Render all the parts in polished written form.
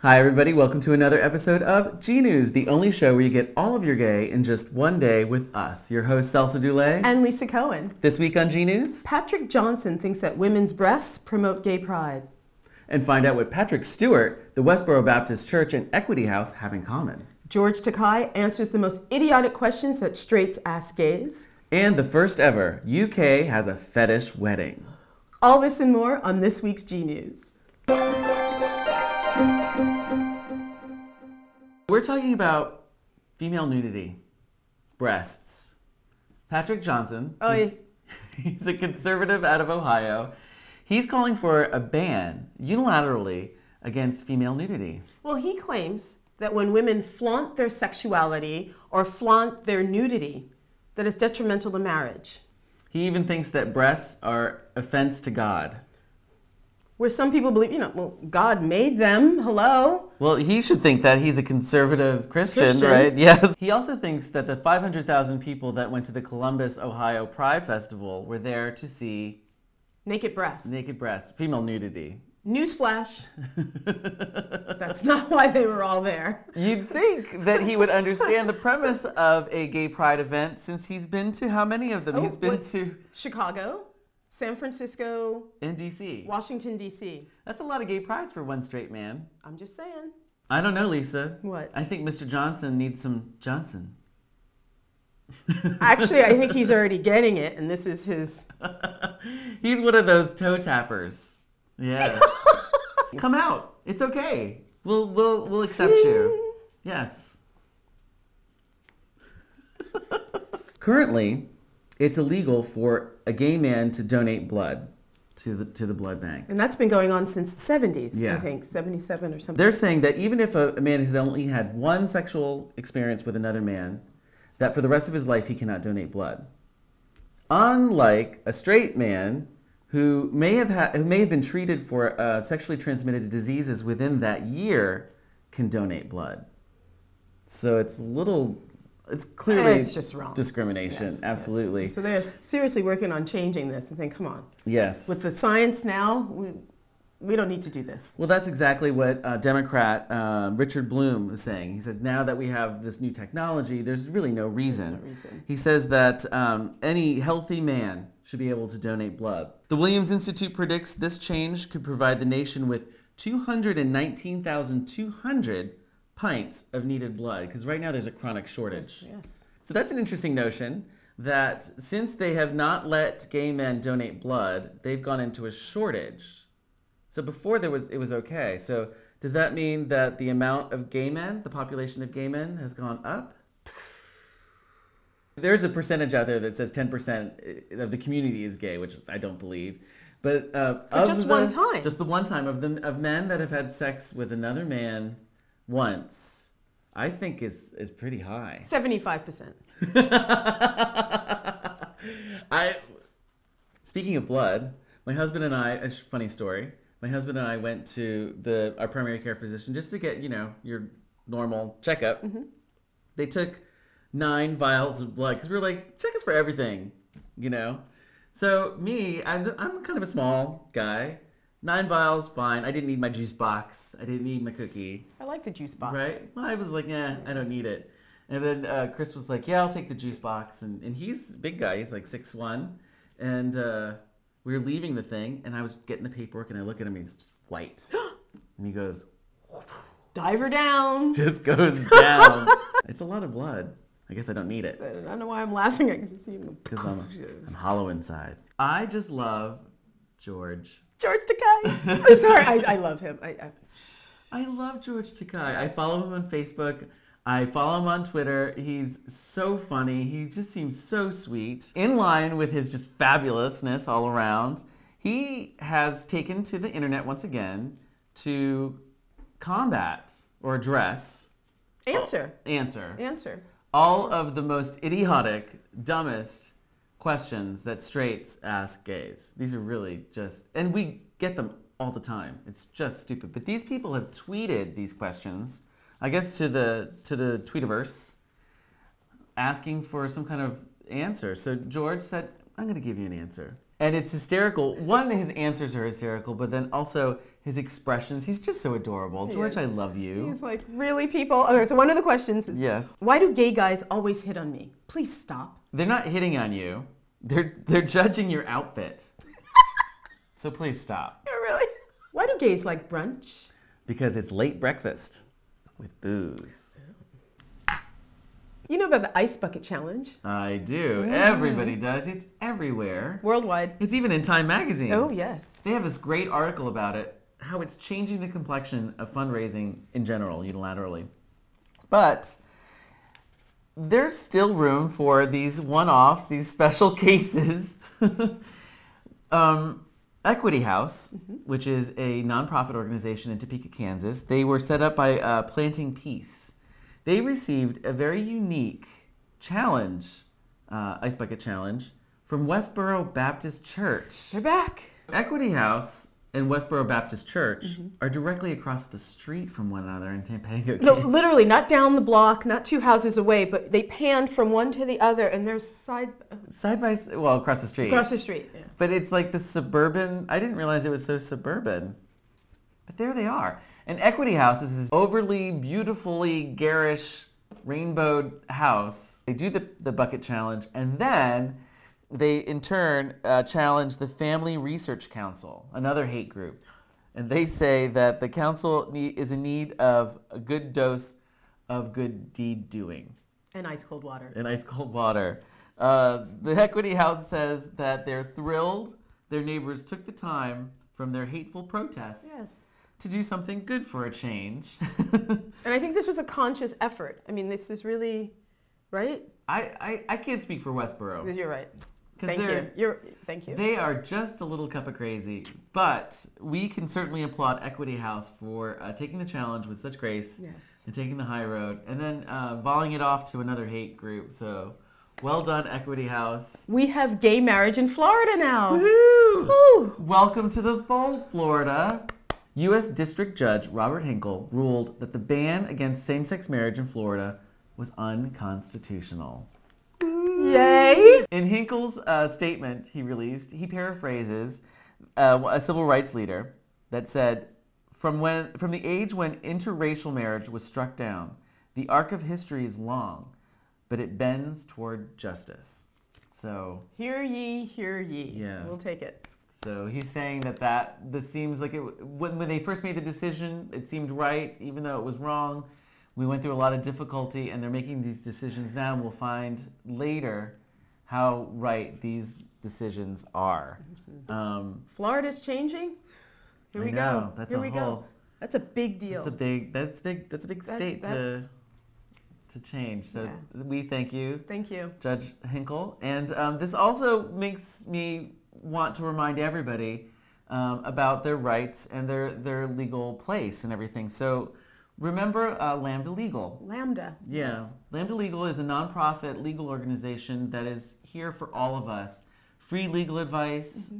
Hi everybody, welcome to another episode of GNews, the only show where you get all of your gay in just one day with us. Your host, Celso Dulay. And Liisa Cohen. This week on GNews, Patrick Johnson thinks that women's breasts promote gay pride. And find out what Patrick Stewart, the Westboro Baptist Church, and Equity House have in common. George Takei answers the most idiotic questions that straights ask gays. And the first ever UK has a fetish wedding. All this and more on this week's GNews. We're talking about female nudity, breasts. Patrick Johnson, he's a conservative out of Ohio. He's calling for a ban, unilaterally, against female nudity. Well, he claims that when women flaunt their sexuality or flaunt their nudity, that it's detrimental to marriage. He even thinks that breasts are offense to God. Where some people believe, well, God made them, hello? Well, he should think that. He's a conservative Christian, right? Yes. He also thinks that the 500,000 people that went to the Columbus, Ohio Pride Festival were there to see... naked breasts. Naked breasts. Female nudity. Newsflash. That's not why they were all there. You'd think that he would understand the premise of a gay pride event since he's been to how many of them? He's been to... Chicago, San Francisco, and D.C. Washington, D.C. That's a lot of gay prides for one straight man. I'm just saying. I don't know, Lisa. What? I think Mr. Johnson needs some Johnson. Actually, I think he's already getting it, and this is his... He's one of those toe tappers. Yes. Come out. It's okay. We'll accept you. Yes. Currently, it's illegal for a gay man to donate blood to the blood bank. And that's been going on since the 70s, yeah. I think, 77 or something. They're saying that even if a man has only had one sexual experience with another man, that for the rest of his life he cannot donate blood. Unlike a straight man who may have been treated for sexually transmitted diseases within that year can donate blood. So it's clearly it's just wrong. Discrimination. Yes, absolutely. Yes. So they're seriously working on changing this and saying, come on. Yes. With the science now, we don't need to do this. Well, that's exactly what Democrat Richard Bloom is saying. He said, now that we have this new technology, there's really no reason. There's no reason. He says that any healthy man should be able to donate blood. The Williams Institute predicts this change could provide the nation with 219,200 pints of needed blood, because right now there's a chronic shortage. Yes. So that's an interesting notion, that since they have not let gay men donate blood, they've gone into a shortage. So before it was okay. So does that mean that the amount of gay men, the population of gay men, has gone up? There's a percentage out there that says 10% of the community is gay, which I don't believe. But just one time. Just the one time of men that have had sex with another man once, I think is pretty high. 75%. Speaking of blood, my husband and I, a funny story. My husband and I went to our primary care physician just to get, your normal checkup. Mm-hmm. They took 9 vials of blood because we were like, check us for everything, So me, I'm kind of a small guy. 9 vials, fine. I didn't need my juice box. I didn't need my cookie. I like the juice box. Right? Well, I was like, I don't need it. And then Chris was like, yeah, I'll take the juice box. And he's a big guy. He's like 6'1". And we were leaving the thing, and I was getting the paperwork, and I look at him, and he's just white. And he goes, dive her down. Just goes down. It's a lot of blood. I guess I don't need it. I don't know why I'm laughing. Because I'm hollow inside. I just love George Takei. I'm sorry, I love him. I love George Takei. I follow him on Facebook. I follow him on Twitter. He's so funny. He just seems so sweet. In line with his just fabulousness all around, he has taken to the internet once again to combat or address... Answer. All of the most idiotic, dumbest questions that straights ask gays. These are really just... And we get them all the time. It's just stupid. But these people have tweeted these questions, I guess to the Tweetiverse, asking for some kind of answer. So George said, I'm going to give you an answer. And it's hysterical. One, his answers are hysterical, but then also his expressions. He's just so adorable. George, I love you. He's like, really, people? Okay, so one of the questions is, yes. Why do gay guys always hit on me? Please stop. They're not hitting on you. They're judging your outfit. So please stop. Yeah, really? Why do gays like brunch? Because it's late breakfast with booze. You know about the ice bucket challenge? I do. Everybody does. It's everywhere. Worldwide. It's even in Time magazine. Oh, yes. They have this great article about it, how it's changing the complexion of fundraising in general, unilaterally. But there's still room for these one-offs, these special cases. Equity House, which is a nonprofit organization in Topeka, Kansas, they were set up by Planting Peace. They received a very unique challenge, Ice Bucket Challenge, from Westboro Baptist Church. They're back. Equity House and Westboro Baptist Church are directly across the street from one another in Topeka. No, literally, not down the block, not 2 houses away, but they panned from one to the other, and they're side by side, well, across the street. Across the street, yeah. But it's like the suburban, I didn't realize it was so suburban. But there they are. And Equity House is this overly, beautifully garish, rainbowed house. They do the bucket challenge, and then they, in turn, challenge the Family Research Council, another hate group. And they say that the council is in need of a good dose of good deed doing. And ice cold water. And ice cold water. The Equity House says that they're thrilled their neighbors took the time from their hateful protests to do something good for a change. And I think this was a conscious effort. I mean, this is really, right? I can't speak for Westboro. You're right. Thank you. Thank you. They are just a little cup of crazy, but we can certainly applaud Equity House for taking the challenge with such grace and taking the high road, and then volleying it off to another hate group. So, well done, Equity House. We have gay marriage in Florida now. Woohoo! Woo! Welcome to the fold, Florida. U.S. District Judge Robert Hinkle ruled that the ban against same-sex marriage in Florida was unconstitutional. Yay! In Hinkle's statement he released, he paraphrases a civil rights leader that said, from the age when interracial marriage was struck down, the arc of history is long, but it bends toward justice. So, hear ye, hear ye. Yeah. We'll take it. So he's saying that this seems like when they first made the decision, it seemed right, even though it was wrong. We went through a lot of difficulty, and they're making these decisions now, and we'll find later how right these decisions are. Florida's changing. Here we go. That's Here we go. That's a big deal. That's a big state to change. So we thank you. Thank you, Judge Hinkle. And this also makes me want to remind everybody about their rights and their legal place and everything. So remember Lamda Legal. Lambda. Yeah. Yes. Lambda Legal is a nonprofit legal organization that is here for all of us. Free legal advice.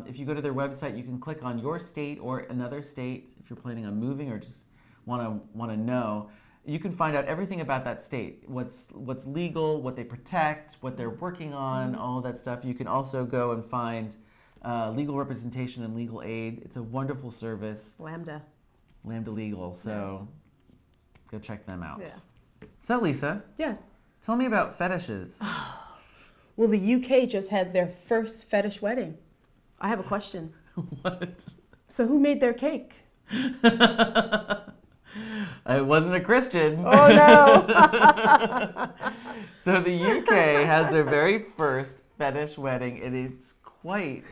If you go to their website, you can click on your state or another state if you're planning on moving or just want to know. You can find out everything about that state, what's legal, what they protect, what they're working on, all of that stuff. You can also go and find legal representation and legal aid. It's a wonderful service. Lambda Legal. So go check them out. Yeah. So Lisa. Yes. Tell me about fetishes. Well, the UK just had their first fetish wedding. I have a question. What? So who made their cake? It wasn't a Christian. Oh, no. So the UK has their very first fetish wedding, and it's quite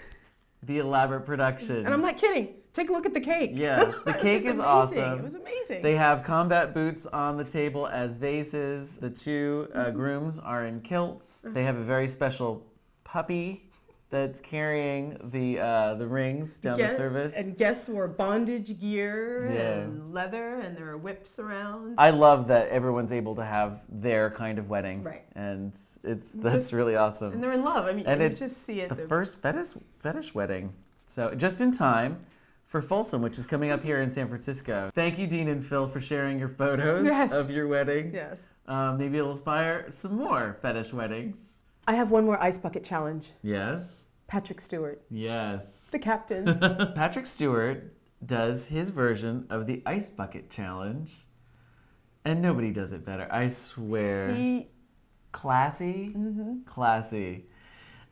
the elaborate production. And I'm not kidding. Take a look at the cake. Yeah, the cake is awesome. It was amazing. They have combat boots on the table as vases. The two grooms are in kilts. They have a very special puppy that's carrying the rings down the service. And guests wore bondage gear and leather, and there are whips around. I love that everyone's able to have their kind of wedding. Right. And that's really awesome. And they're in love. I mean, and you it's just see it. The first fetish wedding. So just in time for Folsom, which is coming up here in San Francisco. Thank you, Dean and Phil, for sharing your photos of your wedding. Yes. Maybe it'll inspire some more fetish weddings. I have one more ice bucket challenge. Yes. Patrick Stewart, Yes. the captain. Patrick Stewart does his version of the ice bucket challenge, and nobody does it better. I swear. Classy? Mm-hmm. Classy.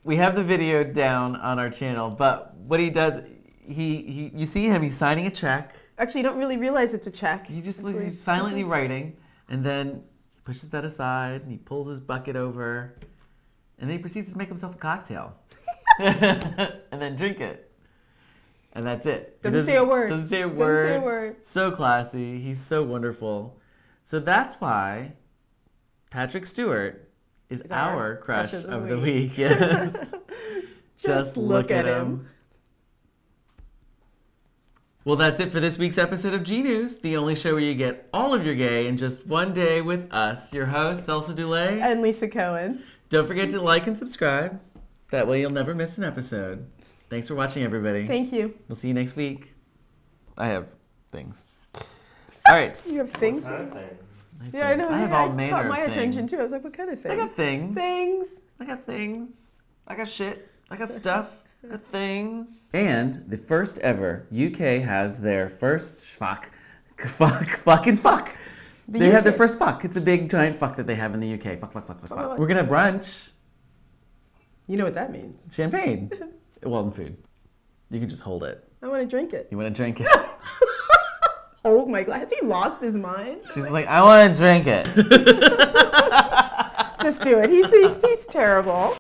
We have the video down on our channel, but what he does, you see him, he's signing a check. Actually, you don't really realize it's a check. He's silently writing, and then he pushes that aside, and he pulls his bucket over, and then he proceeds to make himself a cocktail. And then drink it. And that's it. Doesn't say a word. Doesn't say a word. So classy. He's so wonderful. So that's why Patrick Stewart is our crush of the week. Yes. Just look at him. Well, that's it for this week's episode of GNews, the only show where you get all of your gay in just one day with us, your hosts, Celso Dulay and Liisa Cohen. Don't forget to like and subscribe. That way you'll never miss an episode. Thanks for watching, everybody. Thank you. We'll see you next week. I have things. All right. You have things? What kind of thing? Yeah, I know. I have all manner of things. Caught my attention, too. I was like, what kind of thing? I got things. Things. I got things. I got shit. I got stuff. I got things. And the first ever UK has their first fuck. They have their first fuck. It's a big giant fuck that they have in the UK. Fuck. We're going to have brunch. You know what that means. Champagne. Well, and food. You can just hold it. I want to drink it. You want to drink it? Hold my glass. Has he lost his mind? She's like, I want to drink it. Just do it. He's terrible.